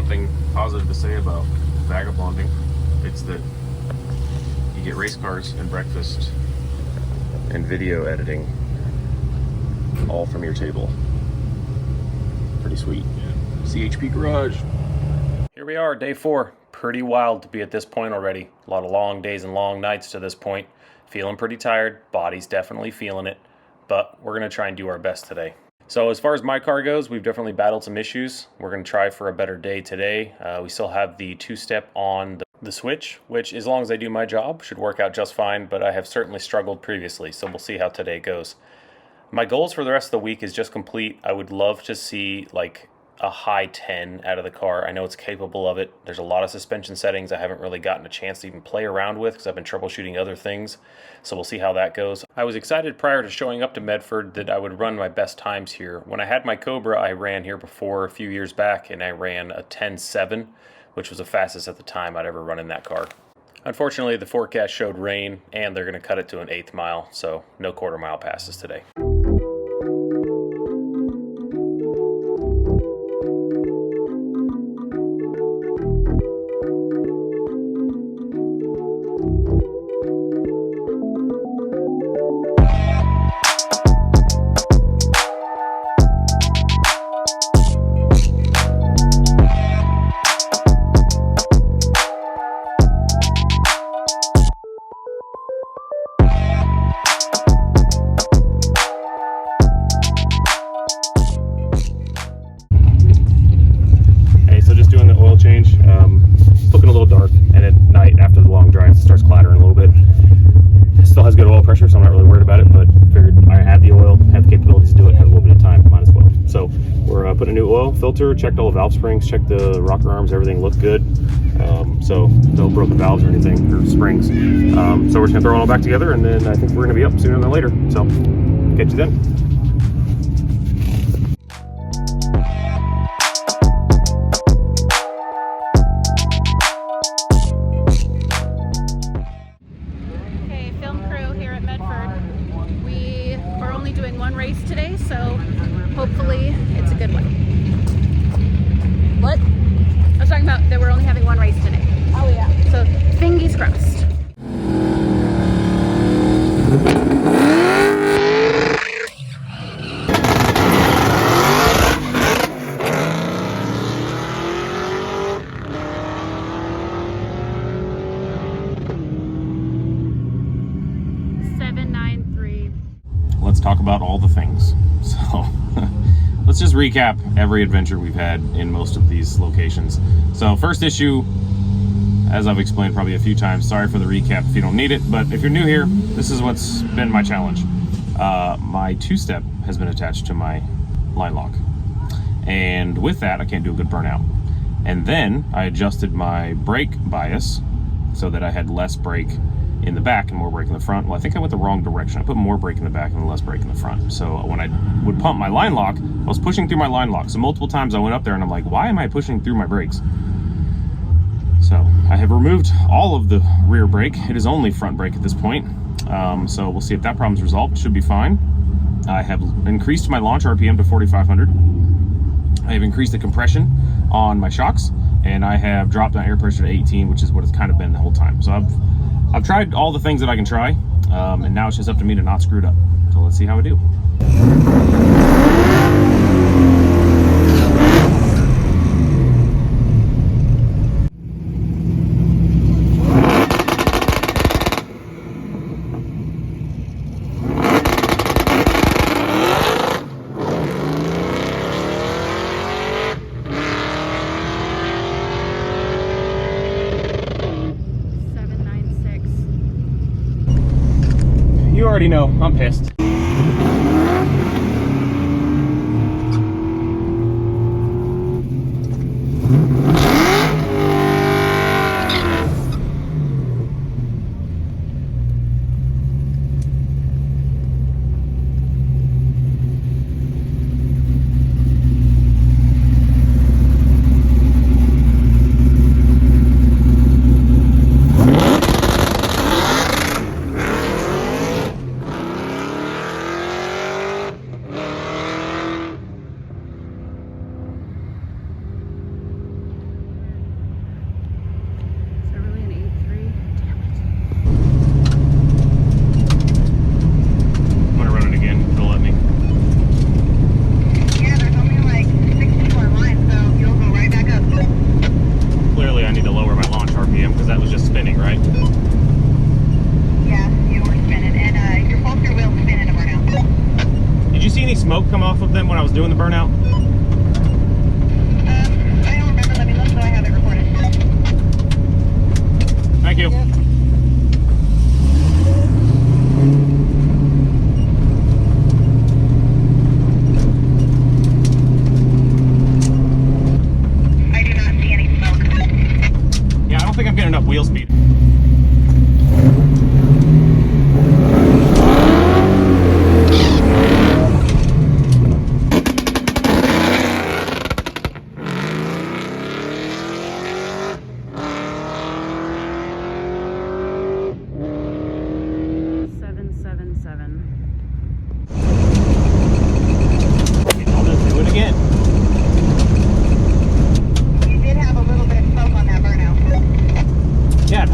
something positive to say about vagabonding, it's that you get race cars and breakfast and video editing all from your table. Pretty sweet. CHP Garage. Here we are, day 4. Pretty wild to be at this point already. A lot of long days and long nights to this point. Feeling pretty tired. Body's definitely feeling it. But we're going to try and do our best today. So as far as my car goes, we've definitely battled some issues. We're going to try for a better day today. We still have the 2-step on the switch, which as long as I do my job, should work out just fine. But I have certainly struggled previously, so we'll see how today goes. My goals for the rest of the week is just complete. I would love to see like a high 10 out of the car. I know it's capable of it. There's a lot of suspension settings I haven't really gotten a chance to even play around with because I've been troubleshooting other things. So we'll see how that goes. I was excited prior to showing up to Medford that I would run my best times here. When I had my Cobra, I ran here before a few years back and I ran a 10.7, which was the fastest at the time I'd ever run in that car. Unfortunately, the forecast showed rain and they're going to cut it to an 1/8 mile, so no quarter-mile passes today. Change. It's looking a little dark, and at night after the long drive it starts clattering a little bit. It still has good oil pressure, so I'm not really worried about it, but figured I had the oil, have the capabilities to do it, have a little bit of time, might as well. So we're putting a new oil filter, checked all the valve springs, checked the rocker arms, everything looked good. So no broken valves or anything, or springs. So we're just gonna throw it all back together, and then I think we're gonna be up sooner than later. So catch you then. Doing one race today, so hopefully it's a good one. What? I was talking about that we're only having one race today. Oh yeah. So fingers crossed. Let's talk about all the things. So let's just recap every adventure we've had in most of these locations. So first issue, as I've explained probably a few times, sorry for the recap if you don't need it, but if you're new here, this is what's been my challenge. My 2-step has been attached to my line lock, and with that I can't do a good burnout. And then I adjusted my brake bias so that I had less brake in the back and more brake in the front. Well, I think I went the wrong direction. I put more brake in the back and less brake in the front. So when I would pump my line lock, I was pushing through my line lock. So multiple times I went up there and I'm like, why am I pushing through my brakes? So I have removed all of the rear brake. It is only front brake at this point. So we'll see if that problem's resolved. It should be fine. I have increased my launch RPM to 4,500. I have increased the compression on my shocks, and I have dropped my air pressure to 18, which is what it's kind of been the whole time. So I've tried all the things that I can try, and now it's just up to me to not screw it up. So let's see how I do. You already know, I'm pissed. doing the burnout? I don't remember. Let me look so I have it recorded. Thank you. Yep. I do not see any smoke. Yeah, I don't think I'm getting enough wheel speed.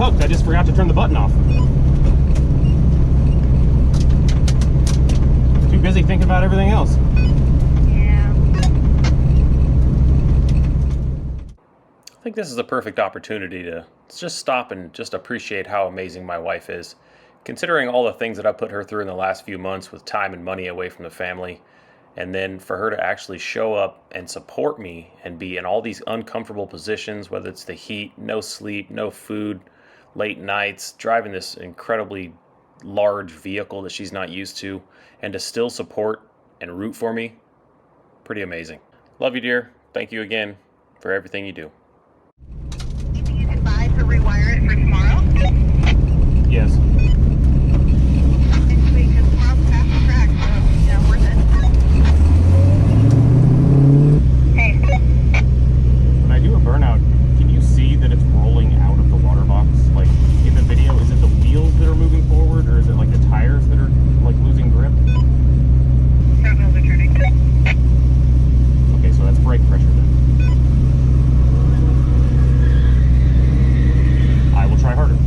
I just forgot to turn the button off. Too busy thinking about everything else. Yeah. I think this is a perfect opportunity to just stop and just appreciate how amazing my wife is. Considering all the things that I put her through in the last few months with time and money away from the family, and then for her to actually show up and support me and be in all these uncomfortable positions, whether it's the heat, no sleep, no food, late nights, driving this incredibly large vehicle that she's not used to, and to still support and root for me, pretty amazing. Love you, dear. Thank you again for everything you do. You think you can buy to rewire it for tomorrow? Yes. Next week, because tomorrow's past the track, so, yeah, worth it. Hey. When I do a burnout, can you see that it's rolling out of the water box? Like in the video, is it the wheels that are moving forward, or is it like the tires that are like losing grip? Front wheels are turning. Okay, so that's brake pressure then. I will try harder.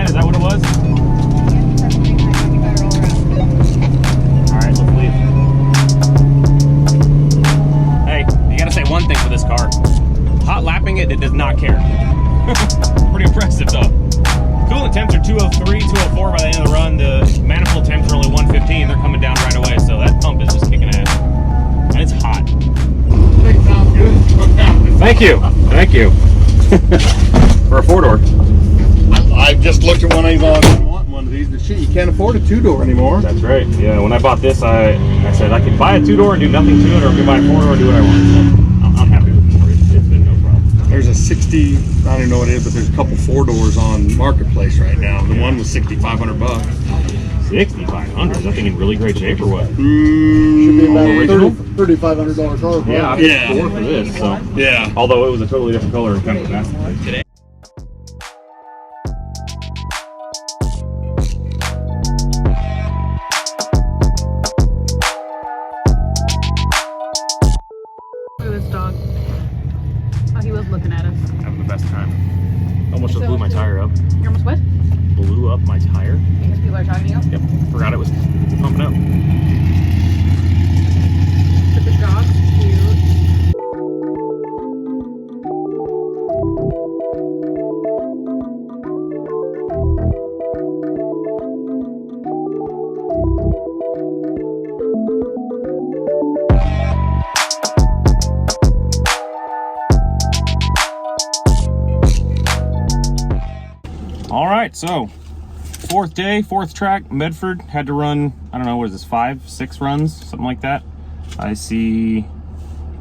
Is that what it was? Alright, let's leave. Hey, you gotta say one thing for this car. Hot lapping it, it does not care. Pretty impressive though. Coolant temps are 203, 204 by the end of the run. The manifold temps are only 115. They're coming down right away, so that pump is just kicking ass. And it's hot. Thank you. Thank you. For a 4-door. I just looked at one of these on. I want one of these, but shit, you can't afford a 2-door anymore. That's right. Yeah, when I bought this, I said I could buy a 2-door and do nothing to it, or I could buy a 4-door and do what I want. So I'm happy with it. It's been no problem. There's a 60, I don't know what it is, but there's a couple 4-doors on Marketplace right now. The one was $6,500 bucks. 6,500? Is that thing in really great shape or what? Should be about original? $3,500 car. Yeah, I paid $4 for this. So yeah. Although it was a totally different color and kind of a basket today. He was looking at us. Having the best time. Almost just blew my tire up. You almost what? Blew up my tire. Because people are talking to you? Yep. Forgot it was pumping up. But the dog's cute. All right, so 4th day, 4th track, Medford. Had to run, I don't know, what is this, 5, 6 runs, something like that. I see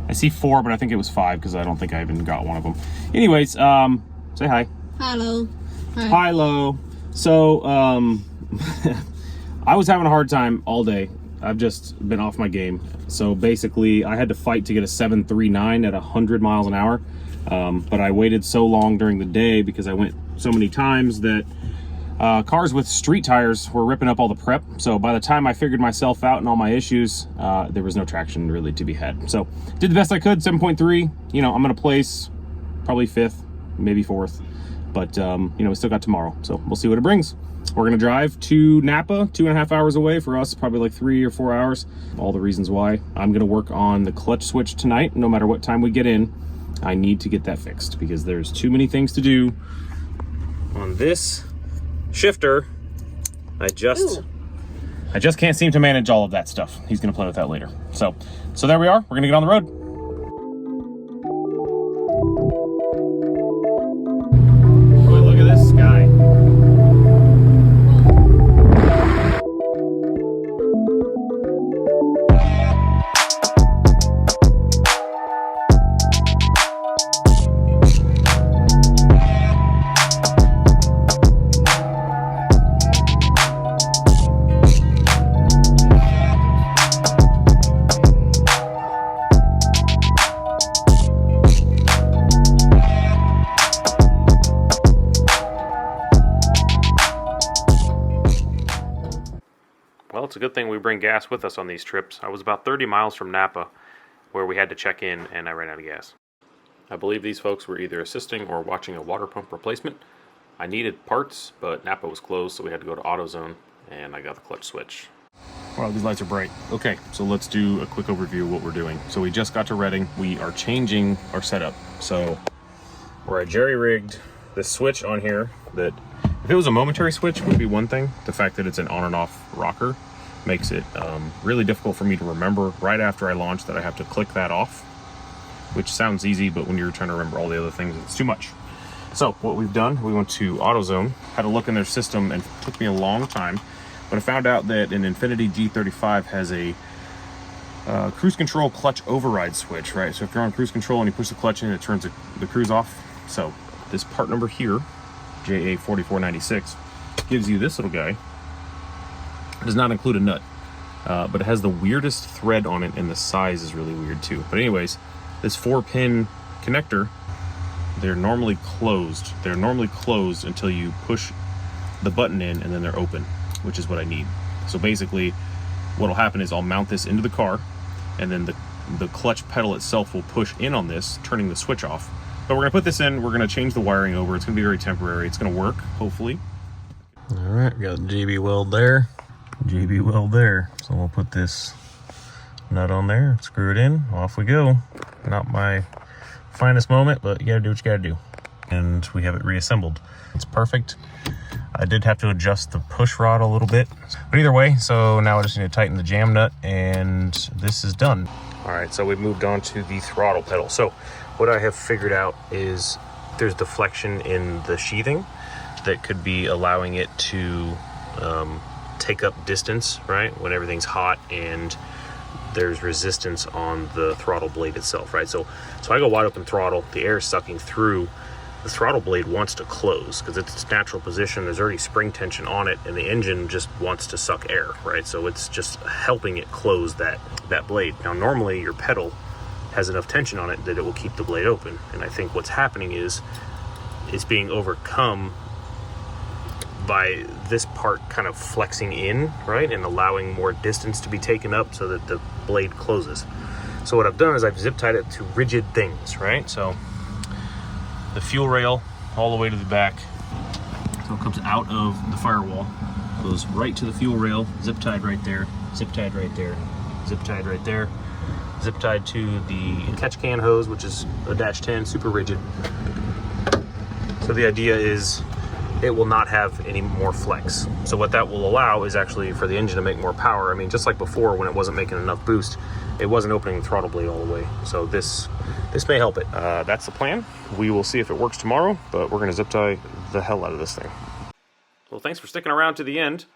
4, but I think it was 5 because I don't think I even got one of them. Anyways, say hi. Hello. Hi, Lo. So, I was having a hard time all day. I've just been off my game. So basically, I had to fight to get a 739 at 100 miles an hour. But I waited so long during the day because I went so many times that cars with street tires were ripping up all the prep. So by the time I figured myself out and all my issues, there was no traction really to be had. So did the best I could, 7.3. You know, I'm gonna place probably 5th, maybe 4th. But, you know, we still got tomorrow. So we'll see what it brings. We're gonna drive to Napa, 2.5 hours away. For us, probably like 3 or 4 hours. All the reasons why. I'm gonna work on the clutch switch tonight. No matter what time we get in, I need to get that fixed because there's too many things to do on this shifter. I just can't seem to manage all of that stuff. He's gonna play with that later. So there we are. We're gonna get on the road. Boy, look at this sky. Well, it's a good thing we bring gas with us on these trips. I was about 30 miles from Napa where we had to check in and I ran out of gas. I believe these folks were either assisting or watching a water pump replacement. I needed parts, but Napa was closed, so we had to go to AutoZone and I got the clutch switch. Wow, these lights are bright. Okay, so let's do a quick overview of what we're doing. So we just got to Redding. We are changing our setup. So I jerry-rigged this switch on here that if it was a momentary switch, it would be one thing. The fact that it's an on and off rocker makes it really difficult for me to remember right after I launch that I have to click that off, which sounds easy, but when you're trying to remember all the other things, it's too much. So what we've done, we went to AutoZone, had a look in their system, and it took me a long time, but I found out that an Infiniti G35 has a cruise control clutch override switch, right? So if you're on cruise control and you push the clutch in, it turns the cruise off. So this part number here, JA4496, gives you this little guy. It does not include a nut, but it has the weirdest thread on it, and the size is really weird too. But anyways, this 4-pin connector, they're normally closed. They're normally closed until you push the button in, and then they're open, which is what I need. So basically, what will happen is I'll mount this into the car, and then the clutch pedal itself will push in on this, turning the switch off. But we're gonna put this in, we're gonna change the wiring over. It's gonna be very temporary. It's gonna work, hopefully. All right, we got a JB weld there. JB weld there. So we'll put this nut on there, screw it in, off we go. Not my finest moment, but you gotta do what you gotta do. And we have it reassembled. It's perfect. I did have to adjust the push rod a little bit, but either way, so now I just need to tighten the jam nut and this is done. All right, so we've moved on to the throttle pedal. So what I have figured out is there's deflection in the sheathing that could be allowing it to take up distance, right? When everything's hot and there's resistance on the throttle blade itself, right? So I go wide open throttle, the air is sucking through, the throttle blade wants to close because it's its natural position. There's already spring tension on it and the engine just wants to suck air, right? So it's just helping it close that blade. Now, normally your pedal has enough tension on it that it will keep the blade open. And I think what's happening is it's being overcome by this part kind of flexing in, right? And allowing more distance to be taken up so that the blade closes. So what I've done is I've zip tied it to rigid things, right? So the fuel rail all the way to the back. So it comes out of the firewall, goes right to the fuel rail, zip tied right there, zip tied right there, zip tied right there, zip tied to the catch can hose, which is a -10, super rigid. So the idea is it will not have any more flex. So what that will allow is actually for the engine to make more power. I mean, just like before when it wasn't making enough boost, it wasn't opening the throttle blade all the way. So this may help it. That's the plan. We will see if it works tomorrow, but we're gonna zip tie the hell out of this thing. Well, thanks for sticking around to the end.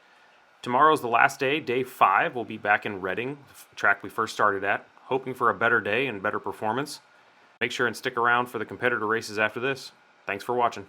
Tomorrow's the last day, day 5. We'll be back in Redding, the track we first started at, hoping for a better day and better performance. Make sure and stick around for the competitor races after this. Thanks for watching.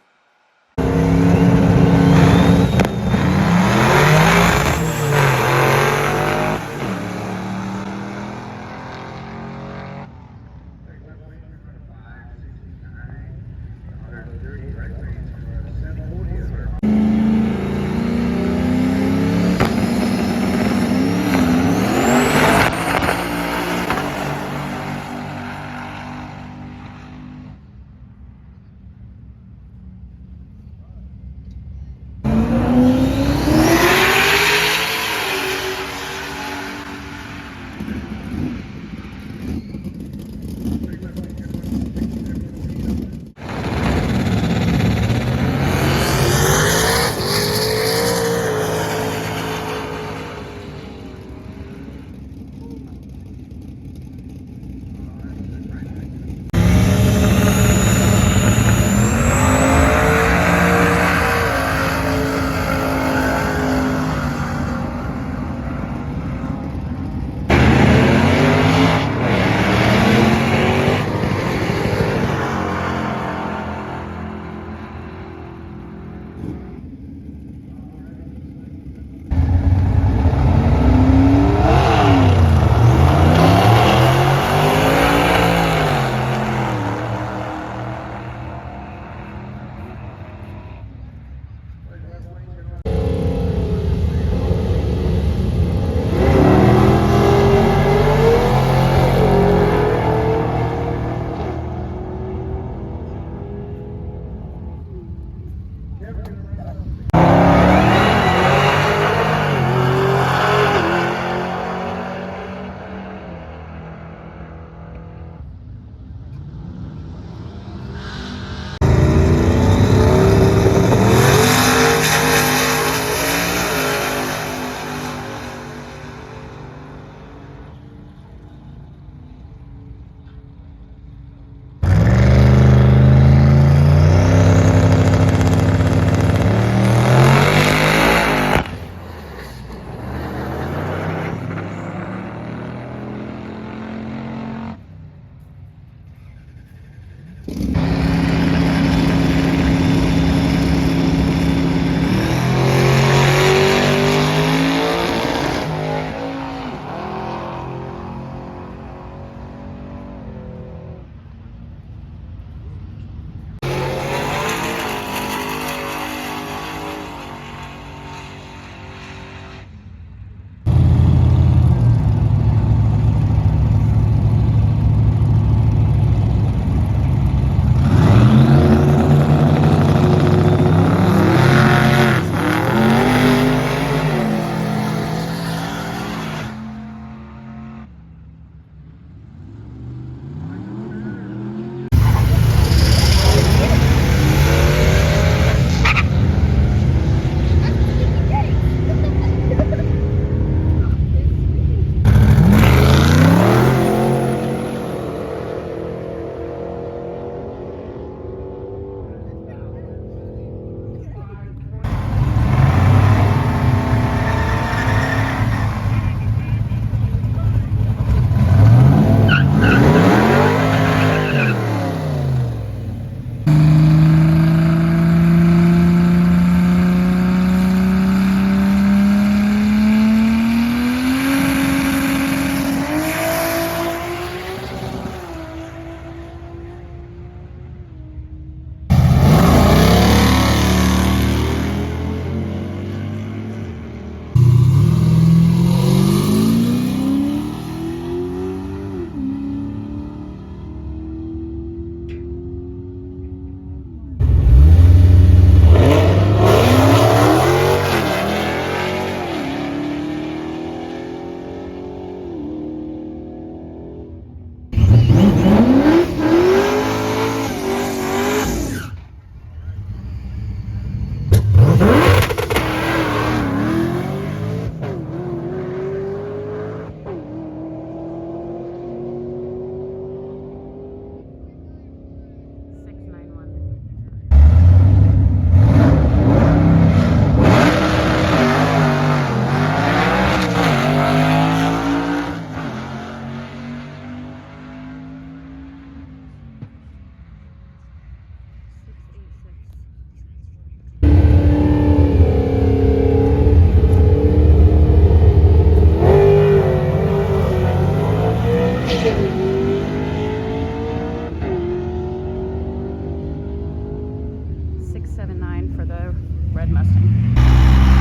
679 for the red Mustang.